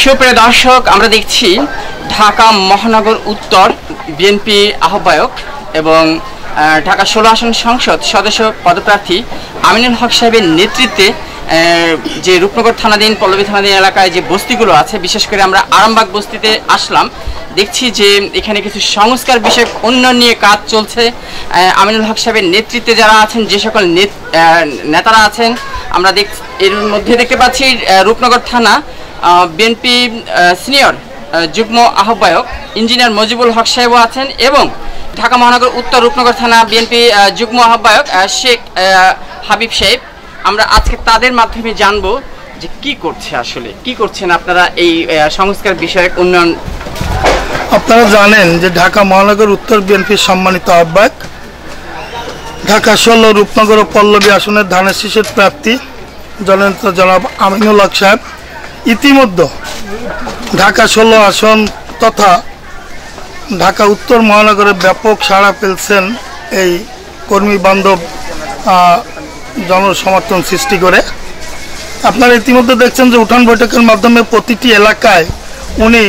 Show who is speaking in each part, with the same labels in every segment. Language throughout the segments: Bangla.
Speaker 1: সুপ্রিয় দর্শক, আমরা দেখছি ঢাকা মহানগর উত্তর বিএনপি আহ্বায়ক এবং ঢাকা 16 আসন সংসদ সদস্য পদপ্রার্থী আমিনুল হক সাহেবের নেতৃত্বে যে রূপনগর থানাধীন পল্লবী থানাধীন এলাকায় যে বস্তিগুলো আছে, বিশেষ করে আমরা আরামবাগ বস্তিতে আসলাম। দেখছি যে এখানে কিছু সংস্কার বিষয়ক উন্নয়ন নিয়ে কাজ চলছে। আমিনুল হক সাহেবের নেতৃত্বে যারা আছেন, যে সকল নেতারা আছেন, আমরা এর মধ্যে দেখতে পাচ্ছি রূপনগর থানা বিএনপি সিনিয়র যুগ্ম আহ্বায়ক ইঞ্জিনিয়ার মজিবুল হক সাহেবও আছেন এবং ঢাকা মহানগর উত্তর রূপনগর থানা বিএনপি যুগ্ম আহ্বায়ক শেখ হাবিব সাহেব। আমরা আজকে তাদের মাধ্যমে জানবো যে কি করছে, আসলে কি করছেন আপনারা এই সংস্কার বিষয়ক উন্নয়ন।
Speaker 2: আপনারা জানেন যে ঢাকা মহানগর উত্তর বিএনপির সম্মানিত আহ্বায়ক, ঢাকা 16 রূপনগর ও পল্লবী আসনের ধানের শীষের প্রার্থী জননেতা জনাব আমিনুল হক সাহেব ইতিমধ্যে ঢাকা 16 আসন তথা ঢাকা উত্তর মহানগরে ব্যাপক সাড়া ফেলছেন এই কর্মী বান্ধব জনসমর্থন সৃষ্টি করে। আপনারা ইতিমধ্যে দেখছেন যে উঠান বৈঠকের মাধ্যমে প্রতিটি এলাকায় উনি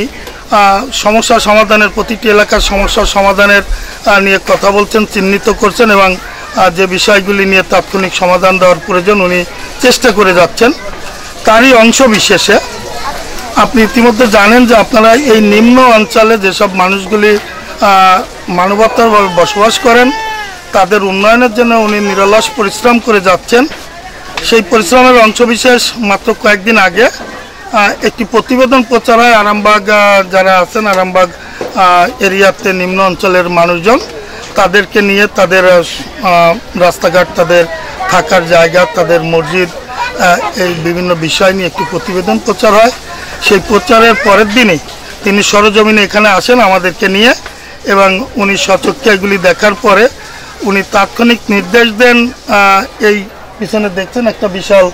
Speaker 2: সমস্যা সমাধানের, প্রতিটি এলাকার সমস্যা সমাধানের নিয়ে কথা বলছেন, চিহ্নিত করছেন এবং যে বিষয়গুলি নিয়ে তাৎক্ষণিক সমাধান দেওয়ার প্রয়োজন উনি চেষ্টা করে যাচ্ছেন। তারই অংশ বিশেষে আপনি ইতিমধ্যে জানেন যে আপনারা এই নিম্ন অঞ্চলে যেসব মানুষগুলি মানবতারভাবে বসবাস করেন, তাদের উন্নয়নের জন্য উনি নিরলস পরিশ্রম করে যাচ্ছেন। সেই পরিশ্রমের অংশবিশেষ মাত্র কয়েকদিন আগে একটি প্রতিবেদন প্রচার হয়। আরামবাগ যারা আছেন, আরামবাগ এরিয়াতে নিম্ন অঞ্চলের মানুষজন, তাদেরকে নিয়ে তাদের রাস্তাঘাট, তাদের থাকার জায়গা, তাদের মসজিদ, এই বিভিন্ন বিষয় নিয়ে একটি প্রতিবেদন প্রচার হয়। সেই প্রচারের পরের দিনই তিনি সরজমিনে এখানে আসেন আমাদেরকে নিয়ে এবং উনি স্বচক্ষে এগুলি দেখার পরে উনি তাৎক্ষণিক নির্দেশ দেন। এই পিছনে দেখছেন একটা বিশাল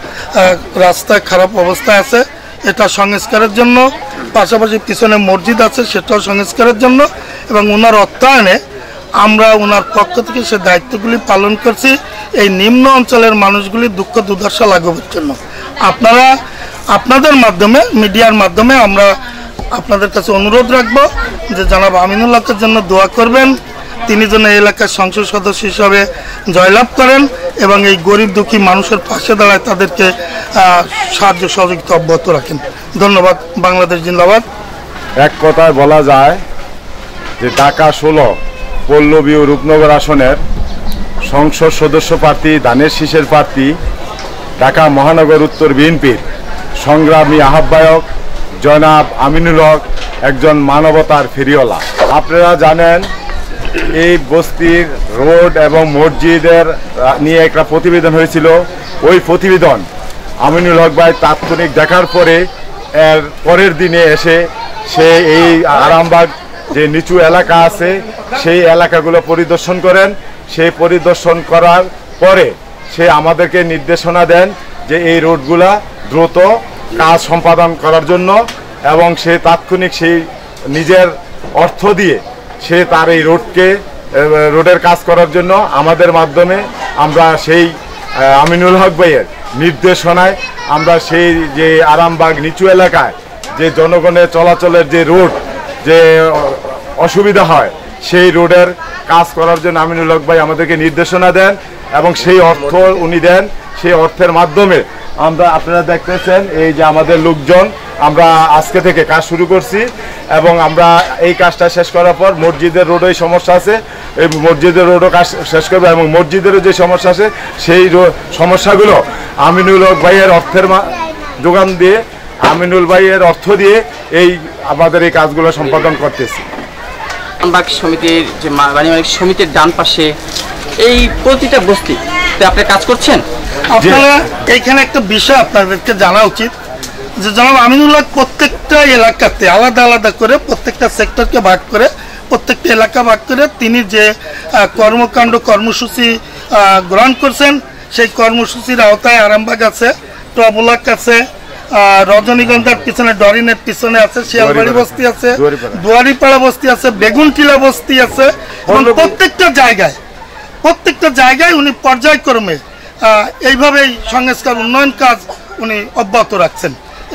Speaker 2: রাস্তা খারাপ অবস্থায় আছে, এটা সংস্কারের জন্য, পাশাপাশি পিছনে মসজিদ আছে সেটাও সংস্কারের জন্য, এবং ওনার অর্থায়নে আমরা ওনার পক্ষ থেকে সে দায়িত্বগুলি পালন করছি এই নিম্ন অঞ্চলের মানুষগুলি দুঃখ দুর্দশা লাঘবের জন্য। আপনারা আপনাদের মাধ্যমে, মিডিয়ার মাধ্যমে আমরা আপনাদের কাছে অনুরোধ রাখবো যে জনাব আমিনুল হকের জন্য দোয়া করবেন, তিনি যেন এই এলাকার সংসদ সদস্য হিসাবে জয়লাভ করেন এবং এই গরিব দুঃখী মানুষের পাশে দাঁড়ায় তাদেরকে সাহায্য সহযোগিতা অব্যাহত রাখেন। ধন্যবাদ। বাংলাদেশ জিন্দাবাদ।
Speaker 3: এক কথায় বলা যায় যে ঢাকা 16 পল্লবী ও রূপনগর আসনের সংসদ সদস্য প্রার্থী, ধানের শীষের প্রার্থী, ঢাকা মহানগর উত্তর বিএনপির সংগ্রামী আহ্বায়ক জনাব আমিনুল হক একজন মানবতার ফেরিওয়ালা। আপনারা জানেন এই বস্তির রোড এবং মসজিদের নিয়ে একটা প্রতিবেদন হয়েছিল। ওই প্রতিবেদন আমিনুল হক ভাই তাৎক্ষণিক দেখার পরে এর পরের দিনে এসে সে এই আরামবাগ যে নিচু এলাকা আছে সেই এলাকাগুলো পরিদর্শন করেন। সেই পরিদর্শন করার পরে সে আমাদেরকে নির্দেশনা দেন যে এই রোডগুলা দ্রুত কাজ সম্পাদন করার জন্য, এবং সে তাৎক্ষণিক সেই নিজের অর্থ দিয়ে সে তার এই রোডের কাজ করার জন্য আমাদের মাধ্যমে আমরা সেই আমিনুল হক ভাইয়ের নির্দেশনায় আমরা সেই যে আরামবাগ নিচু এলাকায় যে জনগণের চলাচলের যে রোড যে অসুবিধা হয় সেই রোডের কাজ করার জন্য আমিনুল হক ভাই আমাদেরকে নির্দেশনা দেন এবং সেই অর্থ উনি দেন। সেই অর্থের মাধ্যমে আমরা, আপনারা দেখতেছেন এই যে আমাদের লোকজন, আমরা আজকে থেকে কাজ শুরু করছি এবং আমরা এই কাজটা শেষ করার পর মসজিদের রোডে সমস্যা আছে, এই মসজিদের রোডও কাজ শেষ করবে এবং মসজিদেরও যে সমস্যা আছে সেই সমস্যাগুলো আমিনুল হক ভাইয়ের অর্থের যোগান দিয়ে, আমিনুল ভাইয়ের অর্থ দিয়ে এই আমাদের এই কাজগুলো সম্পাদন করতেছি।
Speaker 1: আরামবাগ সমিতির যে বাণী মালিক সমিতির ডান পাশে এই প্রতিটা বস্তিতে আপনি কাজ করছেন।
Speaker 2: আপনারা এইখানে একটা বিষয় আপনাদেরকে জানা উচিত যে জনাব আমিনুল হক প্রত্যেকটা এলাকাতে আলাদা আলাদা করে, প্রত্যেকটা সেক্টরকে ভাগ করে, প্রত্যেকটা এলাকা ভাগ করে তিনি যে কর্মকাণ্ড কর্মসূচি গ্রহণ করছেন সেই কর্মসূচির আওতায় আরামবাগ আছে, টবুলাক আছে, রজনীগন্ধার পিছনে ডরিনের পিছনে আছে, শিয়ালবাড়ি বস্তি আছে, দুয়ারিপাড়া বস্তি আছে, বেগুনটিলা বস্তি আছে, এবং প্রত্যেকটা জায়গায় উনি পর্যায়ক্রমে এইভাবেই সংস্কার উন্নয়ন কাজ উনি অব্যাহত রাখছেন।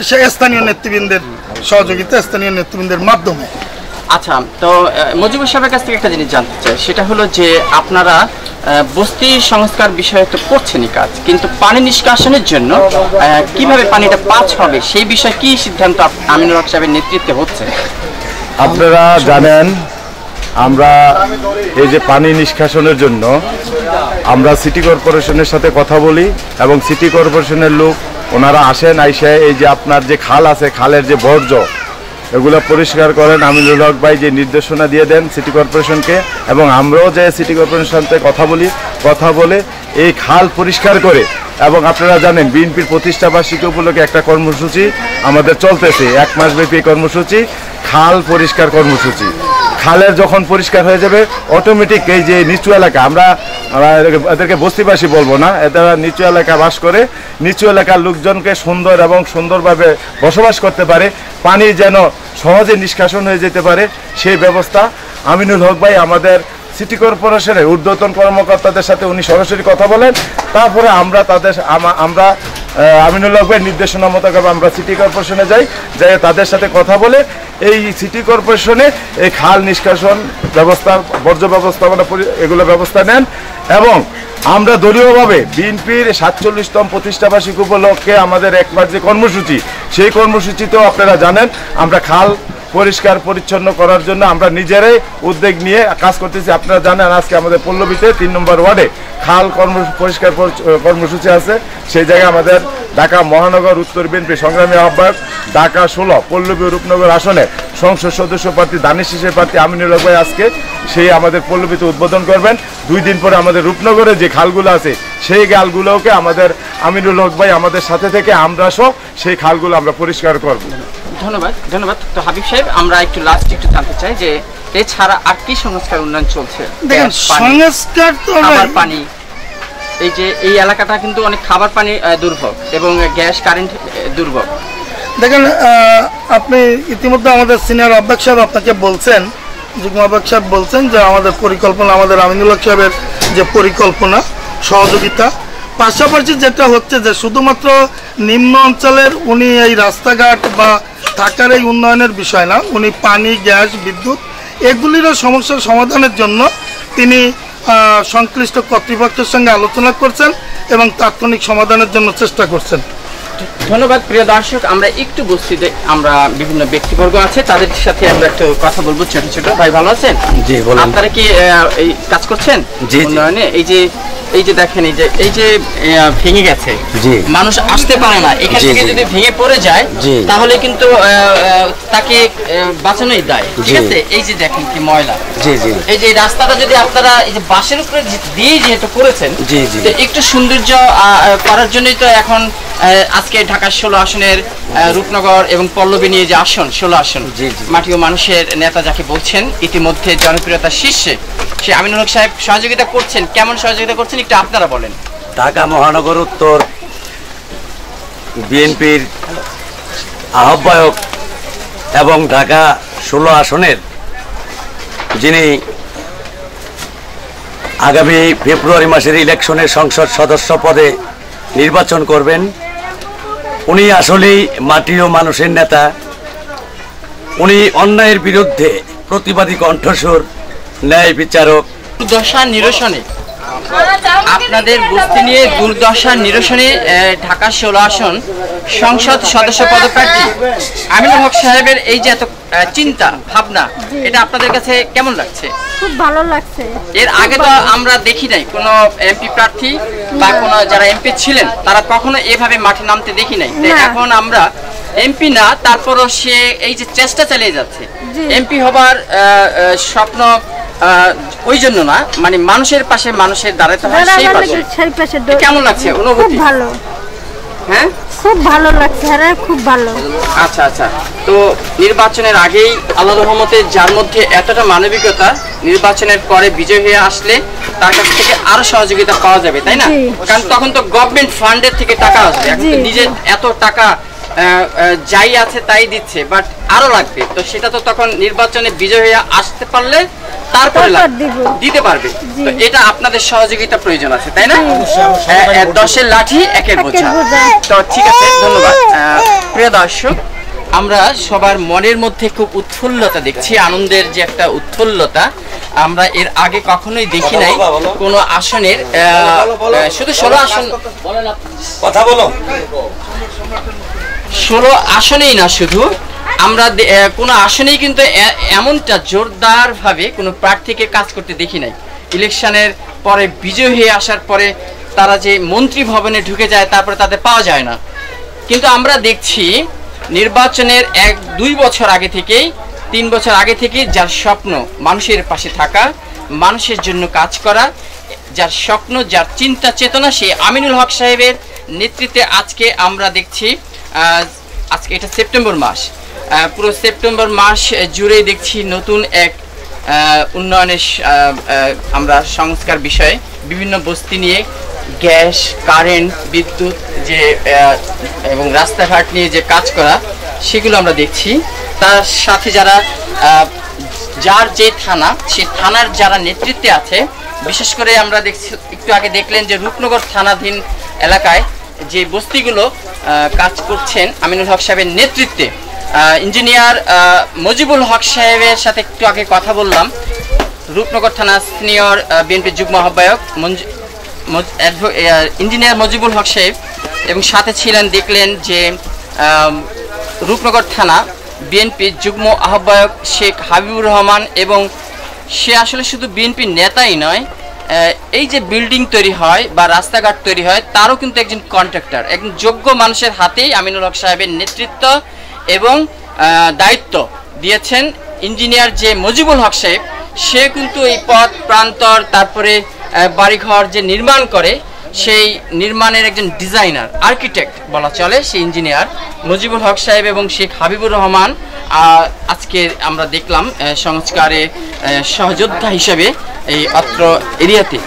Speaker 2: সে স্থানীয় নেতৃবৃন্দের সহযোগিতা স্থানীয় নেতৃবৃন্দের মাধ্যমে।
Speaker 1: আচ্ছা, তো মজিবুর সাহেবের কাছ থেকে একটা জিনিস জানতে চাই, সেটা হলো যে আপনারা বস্তি সংস্কার বিষয়ে তো করছেনই কাজ, কিন্তু পানি নিষ্কাশনের জন্য কিভাবে পানিটা পাস হবে সেই বিষয়ে কি সিদ্ধান্ত আমিনুল হক সাহেবের নেতৃত্বে হচ্ছে?
Speaker 3: আপনারা জানেন আমরা এই যে পানি নিষ্কাশনের জন্য আমরা সিটি কর্পোরেশনের সাথে কথা বলি এবং সিটি কর্পোরেশনের লোক ওনারা আসেন, আইসে এই যে আপনার যে খাল আছে, খালের যে বর্জ্য এগুলো পরিষ্কার করেন। আমিনুল হক ভাই যে নির্দেশনা দিয়ে দেন সিটি কর্পোরেশনকে, এবং আমরাও যে সিটি কর্পোরেশনের সাথে কথা বলে এই খাল পরিষ্কার করে, এবং আপনারা জানেন বিএনপির প্রতিষ্ঠা বার্ষিকী উপলক্ষে একটা কর্মসূচি আমাদের চলতেছে, 1 মাস ব্যাপী কর্মসূচি, খাল পরিষ্কার কর্মসূচি। খালের যখন পরিষ্কার হয়ে যাবে অটোমেটিক এই যে নিচু এলাকা, আমরা এদেরকে বস্তিবাসী বলবো না, এরা নিচু এলাকা বাস করে, নিচু এলাকার লোকজনকে সুন্দর এবং সুন্দরভাবে বসবাস করতে পারে, পানি যেন সহজে নিষ্কাশন হয়ে যেতে পারে সেই ব্যবস্থা আমিনুল হক ভাই আমাদের সিটি কর্পোরেশনের ঊর্ধ্বতন কর্মকর্তাদের সাথে উনি সরাসরি কথা বলেন। তারপরে আমরা আমিনুল হক ভাইয়ের নির্দেশনা মোতাবেক আমরা সিটি কর্পোরেশনে যাই, তাদের সাথে কথা বলে এই সিটি কর্পোরেশনে এই খাল নিষ্কাশন ব্যবস্থা, বর্জ্য ব্যবস্থাপনা এগুলো ব্যবস্থা নেন। এবং আমরা দলীয়ভাবে বিএনপির 47তম প্রতিষ্ঠাবার্ষিকী উপলক্ষে আমাদের 1 মাস যে কর্মসূচি, সেই কর্মসূচিতেও আপনারা জানেন আমরা খাল পরিষ্কার পরিচ্ছন্ন করার জন্য আমরা নিজেরাই উদ্যোগ নিয়ে কাজ করতেছি। আপনারা জানেন আজকে আমাদের পল্লবীতে 3 নম্বর ওয়ার্ডে খাল পরিষ্কার কর্মসূচি আছে, সেই জায়গায় আমাদের ঢাকা মহানগর উত্তর বিএনপি সংগ্রামী আহ্বায়ক, ঢাকা 16 পল্লবী রূপনগর আসনে সংসদ সদস্য প্রার্থী দানিশ শীষের প্রার্থী আমিনুল হক ভাই আজকে সেই আমাদের পল্লবীতে উদ্বোধন করবেন। 2 দিন পরে আমাদের রূপনগরে যে খালগুলো আছে সেই খালগুলোকে আমাদের আমিনুল হক ভাই আমাদের সাথে থেকে আমরা সহ সেই খালগুলো আমরা পরিষ্কার করব।
Speaker 1: ধন্যবাদ। তো হাবিব সাহেব, আমরা একটু জানতে চাই যে এছাড়া আর কি সংস্কার উন্নয়ন চলছে?
Speaker 2: দেখেন সংস্কার তো
Speaker 1: খাবার পানি, এই যে এই এলাকাটা কিন্তু অনেক খাবার পানি দুর্ভোগ এবং গ্যাস কারেন্ট দুর্ভোগ।
Speaker 2: দেখেন আপনি ইতিমধ্যে আমাদের সিনিয়র আহ্বায়ক সাহেব আপনাকে বলছেন, যুগ্ম আহ্বায়ক সাহেব বলছেন যে আমাদের পরিকল্পনা, আমাদের আমিনুল হক সাহেবের যে পরিকল্পনা সহযোগিতা, পাশাপাশি যেটা হচ্ছে যে শুধুমাত্র নিম্ন অঞ্চলের উনি এই রাস্তাঘাট বা থাকার এই উন্নয়নের বিষয় না, উনি পানি, গ্যাস, বিদ্যুৎ এগুলিরও সমস্যার সমাধানের জন্য তিনি সংশ্লিষ্ট কর্তৃপক্ষের সঙ্গে আলোচনা করছেন এবং তাৎক্ষণিক সমাধানের জন্য চেষ্টা করছেন।
Speaker 1: ধন্যবাদ। প্রিয় দর্শক, আমরা একটু বস্তিতে আমরা বিভিন্ন ব্যক্তিবর্গ আছে, তাদের সাথে আমরা একটু কথা বলবো। ছোট ভাই ভালো আছেন?
Speaker 4: জি বলেন।
Speaker 1: আপনারা কি এই কাজ করছেন উন্নয়নে? এই যে দেখেন এই যে ভেঙে গেছে, মানুষ আসতে পারে না, এখান থেকে যদি ভেঙে পড়ে যায় তাহলে কিন্তু তাকে বাঁচানোই দায়, ঠিক আছে? এই যে দেখেন কি ময়লা, এই যে রাস্তাটা যদি আপনারা এই যে বাঁশের উপরে দিয়ে যেহেতু করেছেন, একটু সৌন্দর্য করার জন্যই তো এখন আজকে ঢাকা 16 আসনের রূপনগর এবং পল্লবী নিয়ে যে আসন 16 আসন, মাটি ও মানুষের নেতা যাকে বলছেন, ইতিমধ্যে জনপ্রিয়তার শীর্ষে সে আমিনুল হক সাহেব সহযোগিতা করছেন। কেমন সহযোগিতা করছেন একটু আপনারা বলেন।
Speaker 4: ঢাকা মহানগর উত্তর বিএনপির আহ্বায়ক এবং ঢাকা 16 আসনের যিনি আগামী ফেব্রুয়ারি মাসের ইলেকশনের সংসদ সদস্য পদে নির্বাচন করবেন, উনি আসলেই মাটি ও মানুষের নেতা। উনি অন্যায়ের বিরুদ্ধে প্রতিবাদী কণ্ঠস্বর, ন্যায় বিচারক।
Speaker 1: দুর্দশা নিরসনে, আপনাদের বস্তি নিয়ে দুর্দশা নিরসনে ঢাকা 16 আসন সংসদ সদস্য পদপ্রার্থী আমিনুল হক সাহেবের এই যে এত চিন্তা ভাবনা, এটা আপনাদের কাছে কেমন লাগছে?
Speaker 5: খুব ভালো লাগছে।
Speaker 1: এর আগে তো আমরা দেখি নাই কোনো এমপি প্রার্থী বা কোনো যারা এমপি ছিলেন তারা কখনো এভাবে মাঠে নামতে দেখি নাই। এখন আমরা এমপি না, তারপরও সে এই যে চেষ্টা চালিয়ে যাচ্ছে। এমপি হবার স্বপ্ন ওই জন্য না, মানে মানুষের পাশে মানুষের দাঁড়াতে হয়, সেই পাশে। কেমন লাগছে অনুভূতি?
Speaker 5: খুব ভালো।
Speaker 1: হ্যাঁ,
Speaker 5: খুব ভালো লাগছে, হ্যাঁ খুব ভালো।
Speaker 1: আচ্ছা। তো নির্বাচনের আগেই আল্লাহর রহমতে যার মধ্যে এতটা মানবিকতা, নির্বাচনের পরে বিজয় হয়ে আসলে তার কাছ থেকে আরো সহযোগিতা পাওয়া যাবে, তাই না? কারণ তখন তো গভর্নমেন্ট ফান্ডের থেকে টাকা আসবে, এখন তো নিজের এত টাকা যাই আছে তাই দিচ্ছে, বাট আরো লাগবে। তো সেটা তো তখন নির্বাচনে বিজয় হয়ে আসতে পারলে তারপরে দিতে পারবে। তো এটা আপনাদের সহযোগিতা প্রয়োজন আছে, তাই না? 10-এর লাঠি 1-এর বোঝা। তো ঠিক আছে, ধন্যবাদ। প্রিয় দর্শক, আমরা সবার মনের মধ্যে খুব উৎফুল্লতা দেখছি, আনন্দের যে একটা উৎফুল্লতা আমরা এর আগে কখনোই দেখি নাই কোনো আসনের। শুধু 16 আসন,
Speaker 4: কথা বলো,
Speaker 1: 16 আসনেই না, শুধু আমরা কোনো আসনেই কিন্তু এমনটা জোরদার ভাবে কোনো প্রার্থীকে কাজ করতে দেখি নাই। ইলেকশনের পরে বিজয় হয়ে আসার পরে তারা যে মন্ত্রী ভবনে ঢুকে যায়, তারপরে তাদের পাওয়া যায় না। কিন্তু আমরা দেখছি নির্বাচনের 1-2 বছর আগে থেকেই, 3 বছর আগে থেকেই যার স্বপ্ন মানুষের পাশে থাকা, মানুষের জন্য কাজ করা, যার স্বপ্ন, যার চিন্তা চেতনা, সেই আমিনুল হক সাহেবের নেতৃত্বে আজকে আমরা দেখছি, আজকে এটা সেপ্টেম্বর মাস, পুরো সেপ্টেম্বর মাস জুড়েই দেখছি নতুন এক উন্নয়নের আমরা সংস্কার বিষয়ে বিভিন্ন বস্তি নিয়ে গ্যাস, কারেন্ট, বিদ্যুৎ যে এবং রাস্তাঘাট নিয়ে যে কাজ করা, সেগুলো আমরা দেখছি। তার সাথে যারা যার যে থানা, সেই থানার যারা নেতৃত্বে আছে, বিশেষ করে আমরা দেখছি, একটু আগে দেখলেন যে রূপনগর থানাধীন এলাকায় যে বস্তিগুলো কাজ করছেন আমিনুল হক সাহেবের নেতৃত্বে, ইঞ্জিনিয়ার মজিবুল হক সাহেবের সাথে একটু আগে কথা বললাম। রূপনগর থানা সিনিয়র বিএনপি যুগ্ম আহ্বায়ক ইঞ্জিনিয়ার মজিবুল হক সাহেব, এবং সাথে ছিলেন, দেখলেন যে রূপনগর থানা বিএনপি যুগ্ম আহ্বায়ক শেখ হাবিবুর রহমান, এবং সে আসলে শুধু বিএনপি নেতাই নয়, এই যে বিল্ডিং তৈরি হয় বা রাস্তাঘাট তৈরি হয়, তারও কিন্তু একজন কন্ট্রাক্টর, একজন যোগ্য মানুষের হাতেই আমিনুল হক সাহেবের নেতৃত্ব এবং দায়িত্ব দিয়েছেন ইঞ্জিনিয়ার যে মজিবুল হক সাহেব। সে কিন্তু এই পথ প্রান্তর, তারপরে বাড়িঘর যে নির্মাণ করে, সেই নির্মাণের একজন ডিজাইনার, আর্কিটেক্ট বলা চলে, সেই ইঞ্জিনিয়ার মজিবুল হক সাহেব এবং শেখ হাবিবুর রহমান আজকে আমরা দেখলাম সংস্কারে সহযোদ্ধা হিসেবে এই অত্র এরিয়াতে।